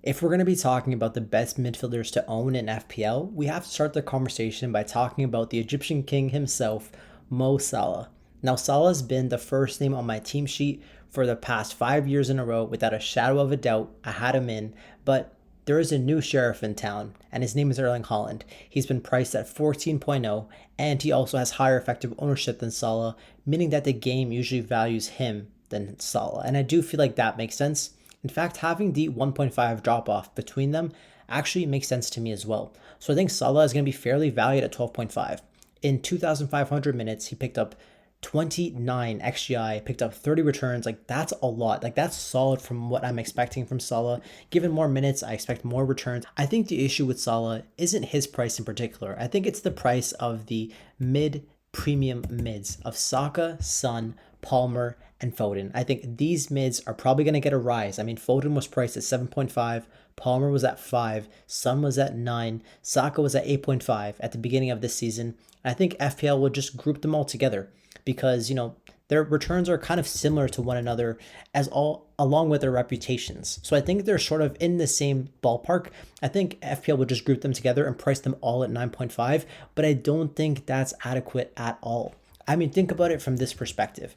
If we're going to be talking about the best midfielders to own in FPL, we have to start the conversation by talking about the Egyptian king himself, Mo Salah. Now, Salah's been the first name on my team sheet for the past 5 years in a row without a shadow of a doubt. I had him in, but there is a new sheriff in town, and his name is Erling Haaland. He's been priced at 14.0, and he also has higher effective ownership than Salah, meaning that the game usually values him than Salah. And I do feel like that makes sense. In fact, having the 1.5 drop off between them actually makes sense to me as well. So I think Salah is going to be fairly valued at 12.5. In 2,500 minutes, he picked up 29 XGI, picked up 30 returns. Like, that's a lot. Like, that's solid from what I'm expecting from Salah. Given more minutes, I expect more returns. I think the issue with Salah isn't his price in particular. I think it's the price of the premium mids of Saka, Son, Palmer, and Foden. I think these mids are probably going to get a rise. I mean, Foden was priced at 7.5, Palmer was at 5, Son was at 9, Saka was at 8.5 at the beginning of this season. I think FPL would just group them all together because, their returns are kind of similar to one another as all along with their reputations. So I think they're sort of in the same ballpark. I think FPL would just group them together and price them all at 9.5, but I don't think that's adequate at all. I mean, think about it from this perspective.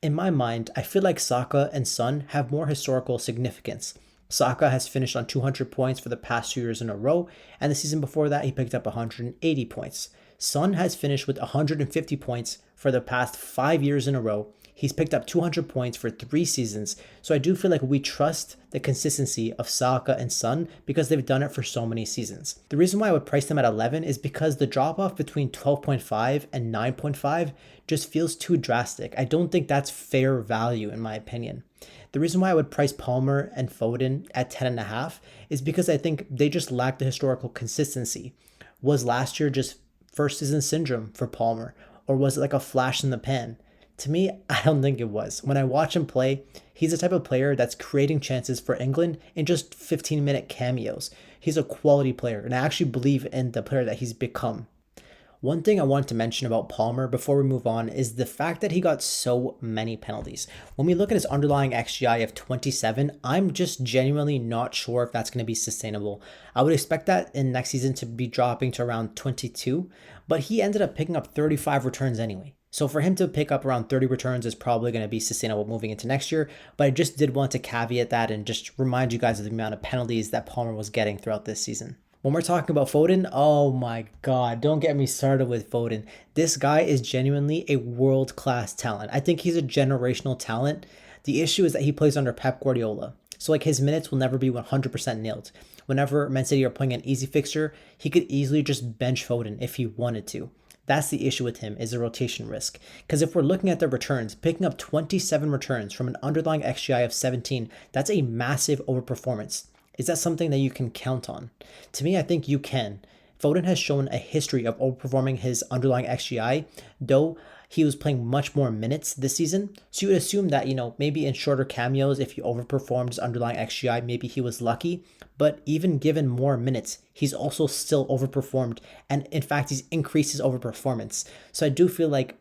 In my mind, I feel like Saka and Son have more historical significance. Saka has finished on 200 points for the past 2 years in a row, and the season before that, he picked up 180 points. Son has finished with 150 points for the past 5 years in a row. He's picked up 200 points for 3 seasons. So I do feel like we trust the consistency of Saka and Son because they've done it for so many seasons. The reason why I would price them at 11 is because the drop off between 12.5 and 9.5 just feels too drastic. I don't think that's fair value in my opinion. The reason why I would price Palmer and Foden at 10.5 is because I think they just lack the historical consistency. Was last year just first season syndrome for Palmer, or was it like a flash in the pan? To me, I don't think it was. When I watch him play, he's the type of player that's creating chances for England in just 15-minute cameos. He's a quality player, and I actually believe in the player that he's become. One thing I want to mention about Palmer before we move on is the fact that he got so many penalties. When we look at his underlying XGI of 27, I'm just genuinely not sure if that's going to be sustainable. I would expect that in next season to be dropping to around 22, but he ended up picking up 35 returns anyway. So for him to pick up around 30 returns is probably going to be sustainable moving into next year, but I just did want to caveat that and just remind you guys of the amount of penalties that Palmer was getting throughout this season. When we're talking about Foden, oh my God, don't get me started with Foden. This guy is genuinely a world-class talent. I think he's a generational talent. The issue is that he plays under Pep Guardiola. So like his minutes will never be 100% nailed. Whenever Man City are playing an easy fixture, he could easily just bench Foden if he wanted to. That's the issue with him, is the rotation risk. Because if we're looking at the returns, picking up 27 returns from an underlying XGI of 17, that's a massive overperformance. Is that something that you can count on? To me, I think you can. Foden has shown a history of overperforming his underlying XGI, though he was playing much more minutes this season. So you would assume that, maybe in shorter cameos, if he overperformed his underlying XGI, maybe he was lucky. But even given more minutes, he's also still overperformed. And in fact, he's increased his overperformance. So I do feel like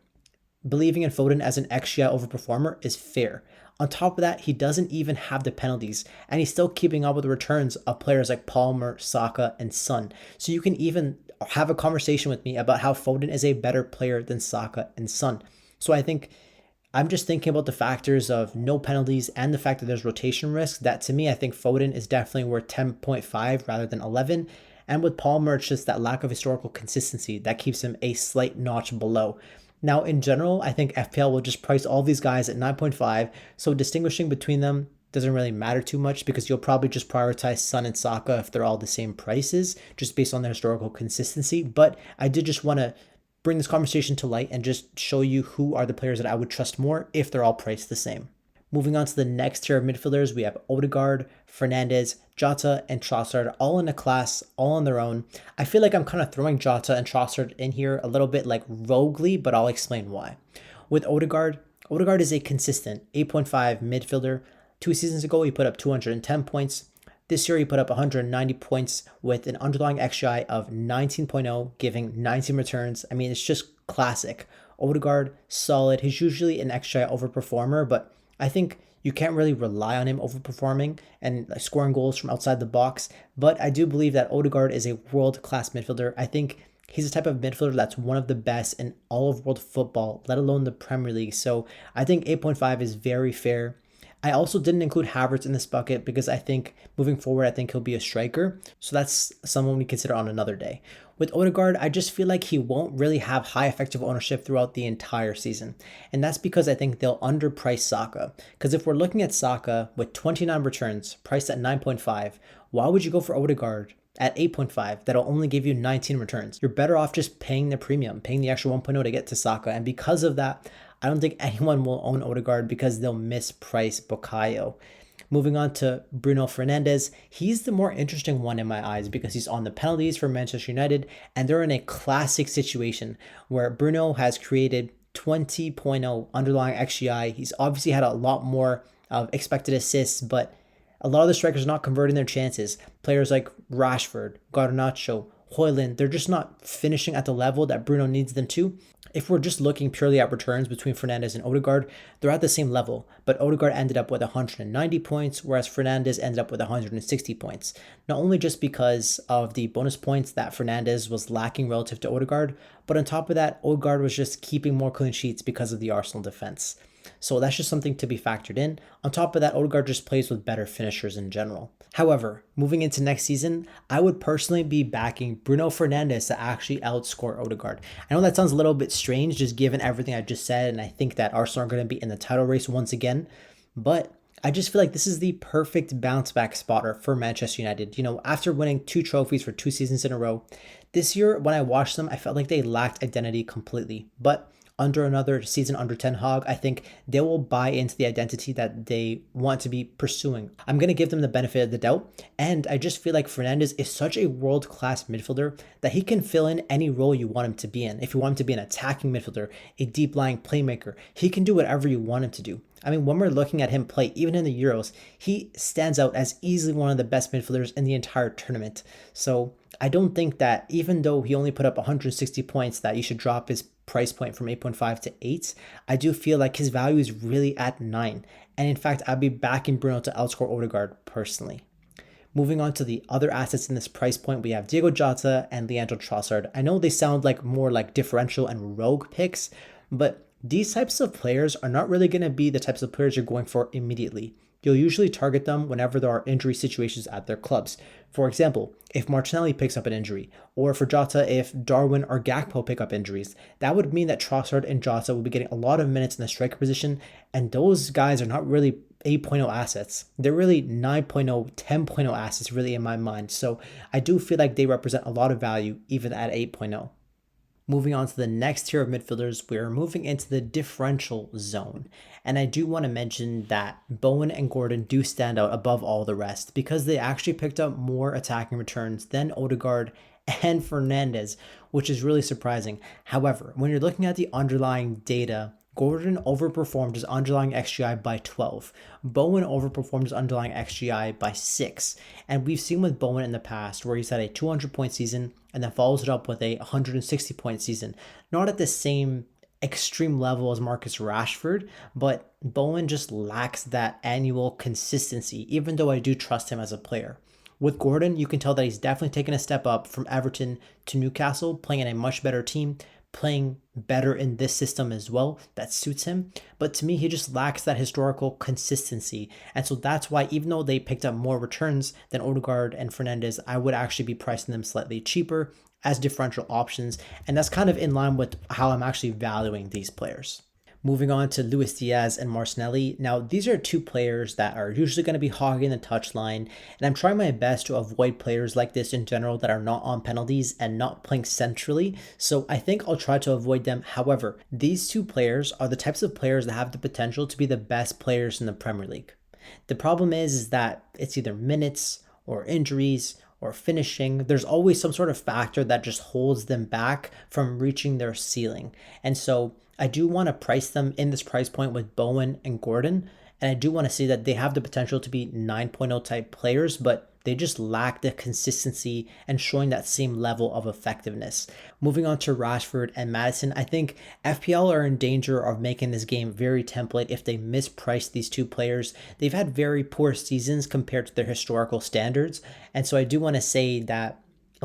believing in Foden as an XGI overperformer is fair. On top of that, he doesn't even have the penalties, and he's still keeping up with the returns of players like Palmer, Saka, and Son. So you can even have a conversation with me about how Foden is a better player than Saka and Son. So I think I'm just thinking about the factors of no penalties and the fact that there's rotation risk. That to me, I think Foden is definitely worth 10.5 rather than 11. And with Palmer, it's just that lack of historical consistency that keeps him a slight notch below. Now, in general, I think FPL will just price all these guys at 9.5, so distinguishing between them doesn't really matter too much because you'll probably just prioritize Son and Saka if they're all the same prices, just based on their historical consistency. But I did just want to bring this conversation to light and just show you who are the players that I would trust more if they're all priced the same. Moving on to the next tier of midfielders, we have Odegaard, Fernandes, Jota, and Trossard, all in a class, all on their own. I feel like I'm kind of throwing Jota and Trossard in here a little bit like roguely, but I'll explain why. With Odegaard is a consistent 8.5 midfielder. 2 seasons ago, he put up 210 points. This year, he put up 190 points with an underlying XGI of 19.0, giving 19 returns. I mean, it's just classic. Odegaard, solid. He's usually an XGI overperformer, but I think You can't really rely on him overperforming and scoring goals from outside the box. But I do believe that Odegaard is a world-class midfielder. I think he's the type of midfielder that's one of the best in all of world football, let alone the Premier League. So I think 8.5 is very fair. I also didn't include Havertz in this bucket because I think moving forward, I think he'll be a striker. So that's someone we consider on another day. With Odegaard, I just feel like he won't really have high effective ownership throughout the entire season. And that's because I think they'll underprice Saka. Because if we're looking at Saka with 29 returns, priced at 9.5, why would you go for Odegaard at 8.5 that'll only give you 19 returns? You're better off just paying the premium, paying the extra 1.0 to get to Saka. And because of that, I don't think anyone will own Odegaard because they'll misprice Bukayo. Moving on to Bruno Fernandes, he's the more interesting one in my eyes because he's on the penalties for Manchester United, and they're in a classic situation where Bruno has created 20.0 underlying XGI. He's obviously had a lot more of expected assists, but a lot of the strikers are not converting their chances. Players like Rashford, Garnacho, Højlund, they're just not finishing at the level that Bruno needs them to. If we're just looking purely at returns between Fernandes and Odegaard, they're at the same level, but Odegaard ended up with 190 points, whereas Fernandes ended up with 160 points. Not only just because of the bonus points that Fernandes was lacking relative to Odegaard, but on top of that, Odegaard was just keeping more clean sheets because of the Arsenal defense. So that's just something to be factored in. On top of that, Odegaard just plays with better finishers in general. However, moving into next season, I would personally be backing Bruno Fernandes to actually outscore Odegaard. I know that sounds a little bit strange just given everything I just said, and I think that Arsenal are going to be in the title race once again, but I just feel like this is the perfect bounce back spotter for Manchester United. You know, after winning 2 trophies for 2 seasons in a row, this year when I watched them, I felt like they lacked identity completely. But under another season under Ten Hag, I think they will buy into the identity that they want to be pursuing. I'm going to give them the benefit of the doubt, and I just feel like Fernandes is such a world-class midfielder that he can fill in any role you want him to be in. If you want him to be an attacking midfielder, a deep-lying playmaker, he can do whatever you want him to do. I mean, when we're looking at him play, even in the Euros, he stands out as easily one of the best midfielders in the entire tournament. So I don't think that even though he only put up 160 points, that you should drop his price point from 8.5 to 8. I do feel like his value is really at 9. And in fact, I'd be backing Bruno to outscore Odegaard personally. Moving on to the other assets in this price point, we have Diego Jota and Leandro Trossard. I know they sound like more like differential and rogue picks, but these types of players are not really going to be the types of players you're going for immediately. You'll usually target them whenever there are injury situations at their clubs. For example, if Martinelli picks up an injury, or for Jota, if Darwin or Gakpo pick up injuries, that would mean that Trossard and Jota will be getting a lot of minutes in the striker position, and those guys are not really 8.0 assets. They're really 9.0, 10.0 assets really in my mind. So I do feel like they represent a lot of value even at 8.0. Moving on to the next tier of midfielders, we are moving into the differential zone. And I do want to mention that Bowen and Gordon do stand out above all the rest because they actually picked up more attacking returns than Odegaard and Fernandes, which is really surprising. However, when you're looking at the underlying data, Gordon overperformed his underlying XGI by 12. Bowen overperformed his underlying XGI by 6. And we've seen with Bowen in the past where he's had a 200-point season and then follows it up with a 160-point season. Not at the same extreme level as Marcus Rashford, but Bowen just lacks that annual consistency, even though I do trust him as a player. With Gordon, you can tell that he's definitely taken a step up from Everton to Newcastle, playing in a much better team, playing better in this system as well that suits him. But to me, he just lacks that historical consistency. And so that's why even though they picked up more returns than Odegaard and Fernandes, I would actually be pricing them slightly cheaper as differential options. And that's kind of in line with how I'm actually valuing these players. Moving on to Luis Diaz and Martinelli. Now, these are 2 players that are usually going to be hogging the touchline, and I'm trying my best to avoid players like this in general that are not on penalties and not playing centrally, so I think I'll try to avoid them. However, these 2 players are the types of players that have the potential to be the best players in the Premier League. The problem is that it's either minutes or injuries or finishing. There's always some sort of factor that just holds them back from reaching their ceiling. And so I do want to price them in this price point with Bowen and Gordon. And I do want to see that they have the potential to be 9.0 type players, but they just lack the consistency and showing that same level of effectiveness. Moving on to Rashford and Maddison, I think FPL are in danger of making this game very template if they misprice these two players. They've had very poor seasons compared to their historical standards, and so I do want to say that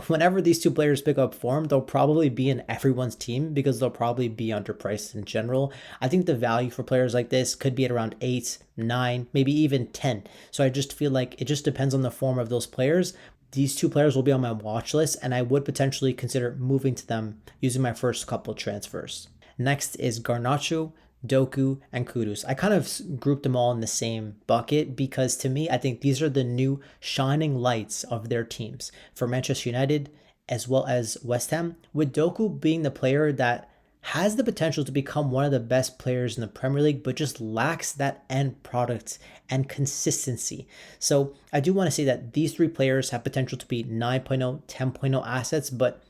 whenever these two players pick up form, they'll probably be in everyone's team because they'll probably be underpriced in general. I think the value for players like this could be at around 8, 9, maybe even 10. So I just feel like it just depends on the form of those players. These two players will be on my watch list, and I would potentially consider moving to them using my first couple transfers. Next is Garnacho, Doku, and Kudus. I kind of grouped them all in the same bucket because to me, I think these are the new shining lights of their teams for Manchester United as well as West Ham, with Doku being the player that has the potential to become one of the best players in the Premier League, but just lacks that end product and consistency. So I do want to say that these three players have potential to be 9.0, 10.0 assets, but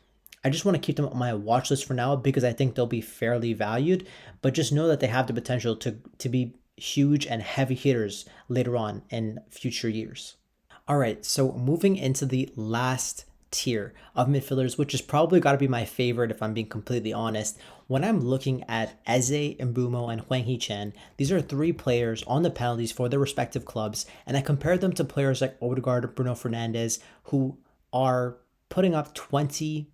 I just want to keep them on my watch list for now because I think they'll be fairly valued, but just know that they have the potential to be huge and heavy hitters later on in future years. All right, so moving into the last tier of midfielders, which is probably got to be my favorite if I'm being completely honest. When I'm looking at Eze, Mbumo, and Hwang Hee-chan, these are three players on the penalties for their respective clubs, and I compare them to players like Odegaard or Bruno Fernandes who are putting up 20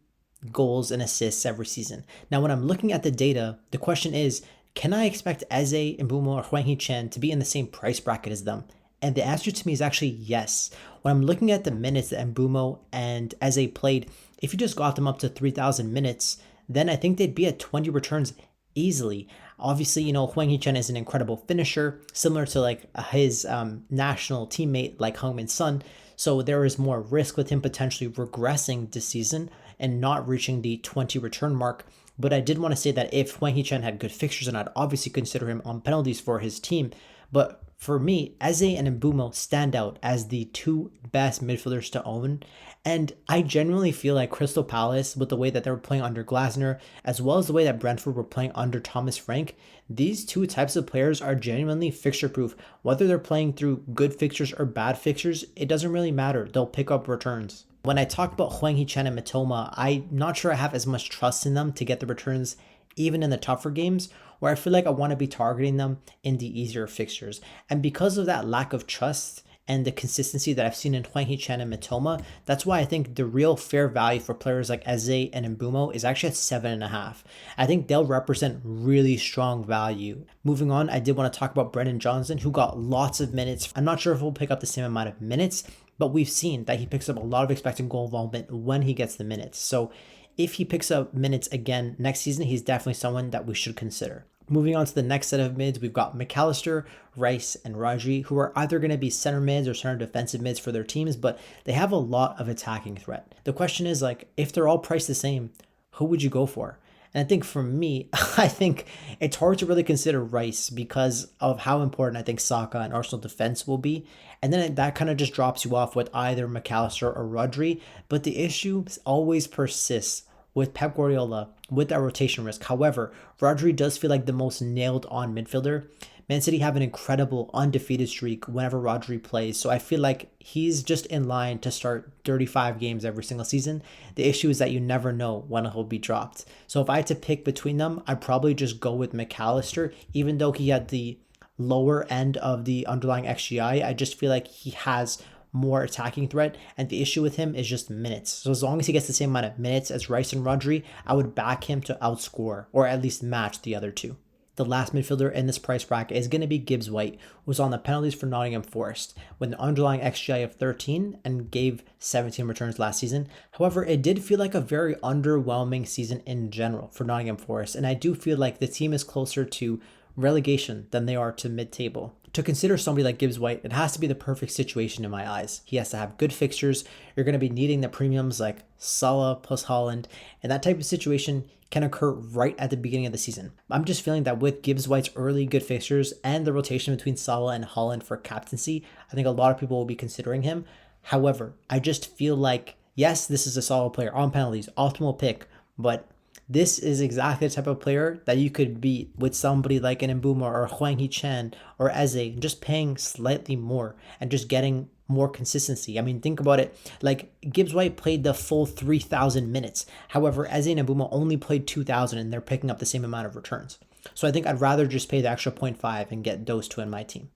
goals and assists every season. Now, when I'm looking at the data, the question is, can I expect Eze, Mbumo, or Hwang Hee-chan to be in the same price bracket as them? And the answer to me is actually yes. When I'm looking at the minutes that Mbumo and Eze played, if you just got them up to 3,000 minutes, then I think they'd be at 20 returns easily. Obviously, Hwang Hee-chan is an incredible finisher, similar to like his national teammate like Heung-min Son. So there is more risk with him potentially regressing this season and not reaching the 20 return mark. But I did want to say that if Hwang Hee-chan had good fixtures, and I'd obviously consider him on penalties for his team. But for me, Eze and Mbumo stand out as the two best midfielders to own. And I genuinely feel like Crystal Palace, with the way that they were playing under Glasner, as well as the way that Brentford were playing under Thomas Frank, these two types of players are genuinely fixture-proof. Whether they're playing through good fixtures or bad fixtures, it doesn't really matter. They'll pick up returns. When I talk about Hwang Hee-chan and Mitoma, I'm not sure I have as much trust in them to get the returns even in the tougher games, where I feel like I want to be targeting them in the easier fixtures. And because of that lack of trust and the consistency that I've seen in Hwang Hee-chan and Mitoma, that's why I think the real fair value for players like Eze and Mbumo is actually at 7.5. I think they'll represent really strong value. Moving on, I did want to talk about Brendan Johnson, who got lots of minutes. I'm not sure if he'll pick up the same amount of minutes, but we've seen that he picks up a lot of expected goal involvement when he gets the minutes. So if he picks up minutes again next season, he's definitely someone that we should consider. Moving on to the next set of mids, we've got McAllister, Rice, and Rodri, who are either going to be center mids or center defensive mids for their teams, but they have a lot of attacking threat. The question is, if they're all priced the same, who would you go for? And I think for me, I think it's hard to really consider Rice because of how important I think Saka and Arsenal defense will be. And then that kind of just drops you off with either McAllister or Rodri. But the issue always persists with Pep Guardiola with that rotation risk. However, Rodri does feel like the most nailed on midfielder. Man City have an incredible undefeated streak whenever Rodri plays, so I feel like he's just in line to start 35 games every single season. The issue is that you never know when he'll be dropped. So if I had to pick between them, I'd probably just go with McAllister, even though he had the lower end of the underlying XGI. I just feel like he has more attacking threat, and the issue with him is just minutes. So as long as he gets the same amount of minutes as Rice and Rodri, I would back him to outscore or at least match the other two. The last midfielder in this price bracket is going to be Gibbs White, who was on the penalties for Nottingham Forest with an underlying XGI of 13 and gave 17 returns last season. However, it did feel like a very underwhelming season in general for Nottingham Forest, and I do feel like the team is closer to relegation than they are to mid-table. To consider somebody like Gibbs White, it has to be the perfect situation in my eyes. He has to have good fixtures. You're going to be needing the premiums like Salah plus Haaland, and that type of situation can occur right at the beginning of the season. I'm just feeling that with Gibbs White's early good fixtures and the rotation between Salah and Haaland for captaincy, I think a lot of people will be considering him. However, I just feel like, yes, this is a solid player on penalties, optimal pick, but this is exactly the type of player that you could beat with somebody like an Mbumo or Hwang Hee-chan or Eze, just paying slightly more and just getting more consistency. I mean, think about it. Like Gibbs White played the full 3,000 minutes. However, Eze and Mbeumo only played 2,000 and they're picking up the same amount of returns. So I think I'd rather just pay the extra 0.5 and get those two in my team.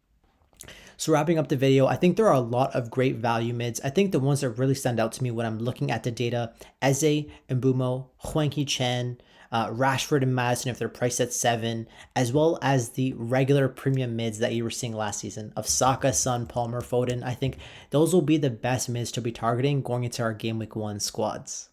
So wrapping up the video, I think there are a lot of great value mids. I think the ones that really stand out to me when I'm looking at the data, Eze, Mbeumo, Hwang Chen, Rashford and Madison if they're priced at 7, as well as the regular premium mids that you were seeing last season of Saka, Son, Palmer, Foden. I think those will be the best mids to be targeting going into our game week 1 squads.